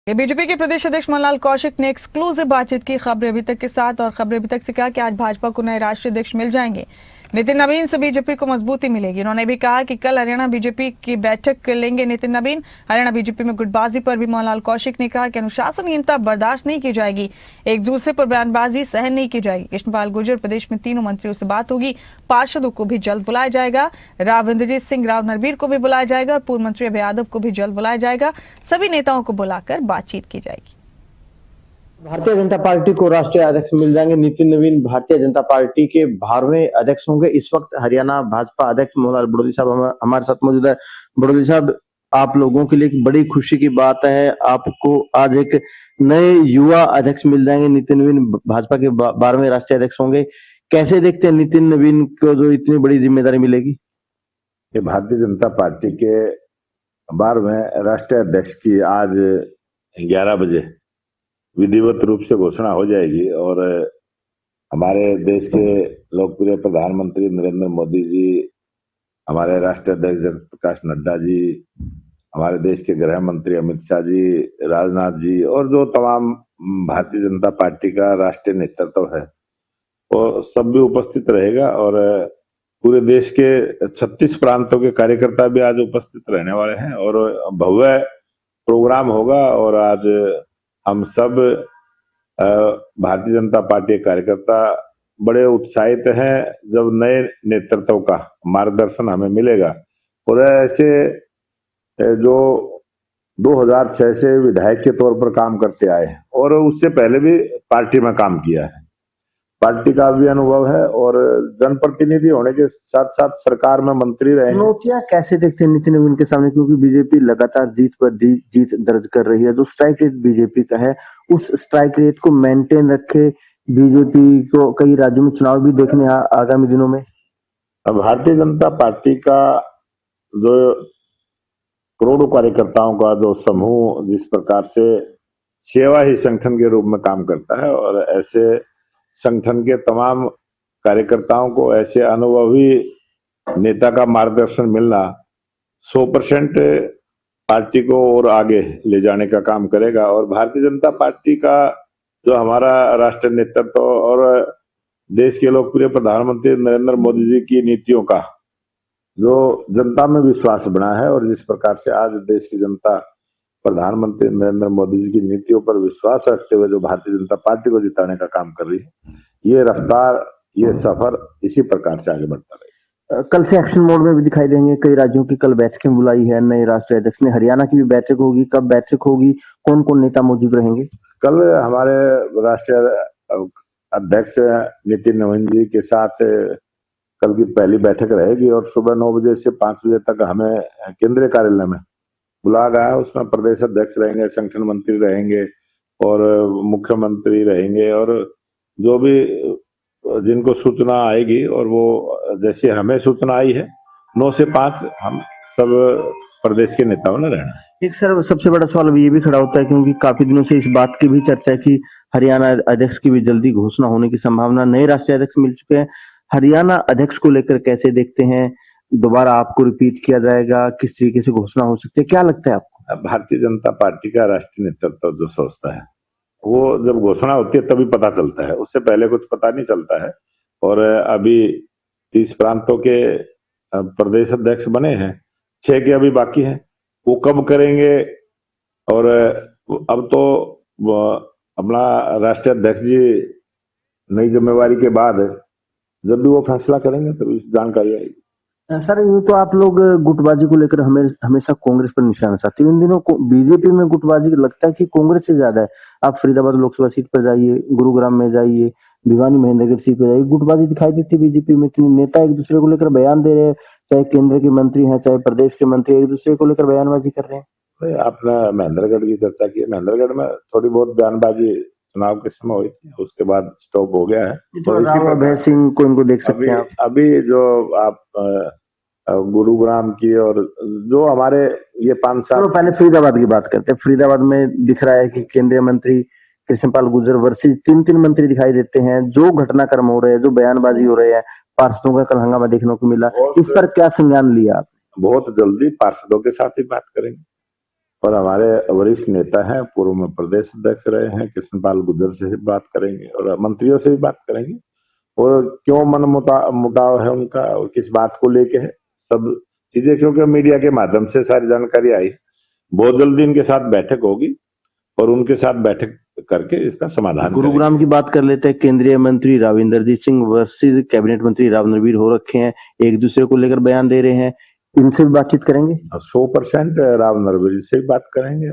BJP के प्रदेश अध्यक्ष मनोहर कौशिक ने एक्सक्लूसिव बातचीत की खबरें अभी तक के साथ और खबरें अभी तक से कहा कि आज भाजपा को नए राष्ट्रीय अध्यक्ष मिल जाएंगे। नितिन नवीन से बीजेपी को मजबूती मिलेगी। उन्होंने भी कहा कि कल हरियाणा बीजेपी की बैठक लेंगे नितिन नवीन। हरियाणा बीजेपी में गुटबाजी पर भी मनोहर कौशिक ने कहा कि अनुशासनहीनता बर्दाश्त नहीं की जाएगी, एक दूसरे पर बयानबाजी सहन नहीं की जाएगी। कृष्णपाल गुर्जर प्रदेश में तीनों मंत्रियों से बात होगी। पार्षदों को भी जल्द बुलाया जाएगा। राव इंद्रजीत सिंह, राव नरबीर को भी बुलाया जाएगा और पूर्व मंत्री अभय यादव को भी जल्द बुलाया जाएगा। सभी नेताओं को बुलाकर बातचीत की जाएगी। भारतीय जनता पार्टी को राष्ट्रीय अध्यक्ष मिल जाएंगे। नितिन नवीन भारतीय जनता पार्टी के 12वें अध्यक्ष होंगे। इस वक्त हरियाणा भाजपा अध्यक्ष मनोहर बड़ोली साहब हमारे साथ मौजूद है। बड़ोली साहब, आप लोगों के लिए एक बड़ी खुशी की बात है, आपको आज एक नए युवा अध्यक्ष मिल जाएंगे। नितिन नवीन भाजपा के 12वें राष्ट्रीय अध्यक्ष होंगे। कैसे देखते हैं नितिन नवीन को जो इतनी बड़ी जिम्मेदारी मिलेगी? ये भारतीय जनता पार्टी के 12वें राष्ट्रीय अध्यक्ष की आज 11 बजे विधिवत रूप से घोषणा हो जाएगी और हमारे देश के लोकप्रिय प्रधानमंत्री नरेंद्र मोदी जी, हमारे राष्ट्रीय अध्यक्ष जगत प्रकाश नड्डा जी, हमारे देश के गृह मंत्री अमित शाह जी, राजनाथ जी और जो तमाम भारतीय जनता पार्टी का राष्ट्रीय नेतृत्व है वो सब भी उपस्थित रहेगा और पूरे देश के 36 प्रांतों के कार्यकर्ता भी आज उपस्थित रहने वाले हैं और भव्य प्रोग्राम होगा। और आज हम सब भारतीय जनता पार्टी के कार्यकर्ता बड़े उत्साहित हैं जब नए नेतृत्व का मार्गदर्शन हमें मिलेगा। और ऐसे जो 2006 से विधायक के तौर पर काम करते आए हैं और उससे पहले भी पार्टी में काम किया है, पार्टी का भी अनुभव है और जनप्रतिनिधि होने के साथ साथ सरकार में मंत्री रहे। चुनौतियां कैसे देखते हैं नितिन नवीन के सामने, क्योंकि बीजेपी लगातार जीत पर जीत दर्ज कर रही है। जो स्ट्राइक रेट बीजेपी का है उस स्ट्राइक रेट को मेंटेन रखे बीजेपी को कई राज्यों में चुनाव भी देखने आगामी दिनों में। भारतीय जनता पार्टी का जो करोड़ों कार्यकर्ताओं का जो समूह जिस प्रकार से सेवा ही संगठन के रूप में काम करता है और ऐसे संगठन के तमाम कार्यकर्ताओं को ऐसे अनुभवी नेता का मार्गदर्शन मिलना 100% पार्टी को और आगे ले जाने का काम करेगा। और भारतीय जनता पार्टी का जो हमारा राष्ट्रीय नेतृत्व और देश के लोकप्रिय प्रधानमंत्री नरेंद्र मोदी जी की नीतियों का जो जनता में विश्वास बना है और जिस प्रकार से आज देश की जनता प्रधानमंत्री नरेंद्र मोदी जी की नीतियों पर विश्वास रखते हुए जो भारतीय जनता पार्टी को जिताने का काम कर रही है, ये रफ्तार, ये सफर इसी प्रकार से आगे बढ़ता रहेगा। कल से एक्शन मोड में भी दिखाई देंगे। कई राज्यों की कल बैठकें बुलाई है नए राष्ट्रीय अध्यक्ष ने। हरियाणा की भी बैठक होगी, कब बैठक होगी, कौन कौन नेता मौजूद रहेंगे? कल हमारे राष्ट्रीय अध्यक्ष नितिन नवीन जी के साथ कल की पहली बैठक रहेगी और सुबह 9 बजे से 5 बजे तक हमें केंद्रीय कार्यालय में बुलाया गया है। उसमें प्रदेश अध्यक्ष रहेंगे, संगठन मंत्री रहेंगे और मुख्यमंत्री रहेंगे और जो भी जिनको सूचना आएगी और वो जैसे हमें सूचना आई है 9 से 5 हम सब प्रदेश के नेताओं ने रहना है। एक सर सबसे बड़ा सवाल ये भी खड़ा होता है क्योंकि काफी दिनों से इस बात की भी चर्चा है कि हरियाणा अध्यक्ष की भी जल्दी घोषणा होने की संभावना। नए राष्ट्रीय अध्यक्ष मिल चुके हैं, हरियाणा अध्यक्ष को लेकर कैसे देखते हैं? दोबारा आपको रिपीट किया जाएगा, किस तरीके से घोषणा हो सकती है, क्या लगता है आपको? भारतीय जनता पार्टी का राष्ट्रीय नेतृत्व जो सोचता है वो जब घोषणा होती है तभी पता चलता है, उससे पहले कुछ पता नहीं चलता है। और अभी 30 प्रांतों के प्रदेश अध्यक्ष बने हैं, 6 के अभी बाकी हैं, वो कब करेंगे? और अब तो अपना राष्ट्रीय अध्यक्ष जी नई जिम्मेवारी के बाद जब भी वो फैसला करेंगे तभी जानकारी आएगी। सर यूं तो आप लोग गुटबाजी को लेकर हमेशा कांग्रेस पर निशाना साधते हैं। इन दिनों बीजेपी में गुटबाजी लगता है कि कांग्रेस से ज्यादा है। आप फरीदाबाद लोकसभा सीट पर जाइए, गुरुग्राम में जाइए, भिवानी महेंद्रगढ़ सीट पर जाइए, गुटबाजी दिखाई देती है बीजेपी में। नेता एक दूसरे को लेकर बयान दे रहे हैं, चाहे केंद्र के मंत्री हैं चाहे प्रदेश के मंत्री, एक दूसरे को लेकर बयानबाजी कर रहे हैं। आपने महेंद्रगढ़ की चर्चा की, महेंद्रगढ़ में थोड़ी बहुत बयानबाजी चुनाव के समय हुई थी, उसके बाद स्टॉप हो गया है। तो अभय सिंह को इनको देख सकते हैं। अभी जो आप गुरुग्राम की और जो हमारे ये 5 साल पहले फरीदाबाद की बात करते हैं। फरीदाबाद में दिख रहा है कि केंद्रीय मंत्री कृष्णपाल गुर्जर वर्सेस 3 मंत्री दिखाई देते हैं। जो घटनाक्रम हो रहे हैं, जो बयानबाजी हो रहे हैं, पार्षदों का कल हंगामा देखने को मिला, इस पर क्या संज्ञान लिया आप? बहुत जल्दी पार्षदों के साथ ही बात करेंगे और हमारे वरिष्ठ नेता हैं, पूर्व में प्रदेश अध्यक्ष रहे हैं, कृष्णपाल गुर्जर से भी बात करेंगे और मंत्रियों से भी बात करेंगे और क्यों मुटाव है उनका और किस बात को लेके है, सब चीजें, क्योंकि मीडिया के माध्यम से सारी जानकारी आई। बहुत जल्दी इनके साथ बैठक होगी और उनके साथ बैठक करके इसका समाधान गुरुग्राम की बात कर लेते हैं। केंद्रीय मंत्री राव इंद्रजीत सिंह वर्सेस कैबिनेट मंत्री राव नरवीर हो रखे हैं, एक दूसरे को लेकर बयान दे रहे हैं, इनसे भी बातचीत करेंगे। 100% राव नरवीर से भी बात करेंगे,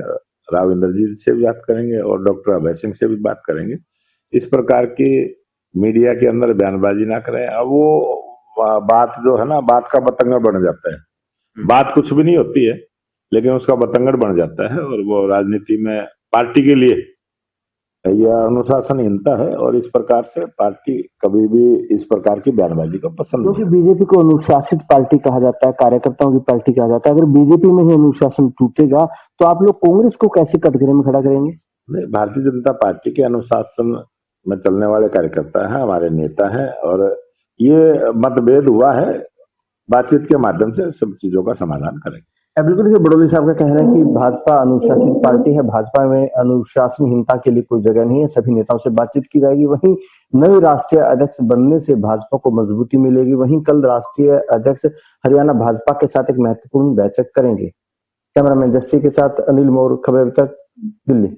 राव इंद्रजीत से भी बात करेंगे और डॉक्टर अभय सिंह से भी बात करेंगे। इस प्रकार की मीडिया के अंदर बयानबाजी ना करें। अब वो बात जो है ना, बात का बतंगड़ बन जाता है। बात कुछ भी नहीं होती है लेकिन उसका बतंगड़ बन जाता है और वो राजनीति में पार्टी के लिए यह अनुशासनहीनता है और इस प्रकार से पार्टी कभी भी इस प्रकार की बयानबाजी को पसंद क्योंकि नहीं। बीजेपी को अनुशासित पार्टी कहा जाता है, कार्यकर्ताओं की पार्टी कहा जाता है। अगर बीजेपी में ही अनुशासन टूटेगा तो आप लोग कांग्रेस को कैसे कटघरे में खड़ा करेंगे? नहीं, भारतीय जनता पार्टी के अनुशासन में चलने वाले कार्यकर्ता हैं, हमारे नेता हैं और ये मतभेद हुआ है, बातचीत के माध्यम से सब चीजों का समाधान करेंगे। बिल्कुल, देखिए बड़ोली साहब का कहना है कि भाजपा अनुशासित पार्टी है, भाजपा में अनुशासनहीनता के लिए कोई जगह नहीं है, सभी नेताओं से बातचीत की जाएगी। वहीं नए राष्ट्रीय अध्यक्ष बनने से भाजपा को मजबूती मिलेगी। वहीं कल राष्ट्रीय अध्यक्ष हरियाणा भाजपा के साथ एक महत्वपूर्ण बैठक करेंगे। कैमरामैन जस्सी के साथ अनिल मौर्य, खबर अभी तक, दिल्ली।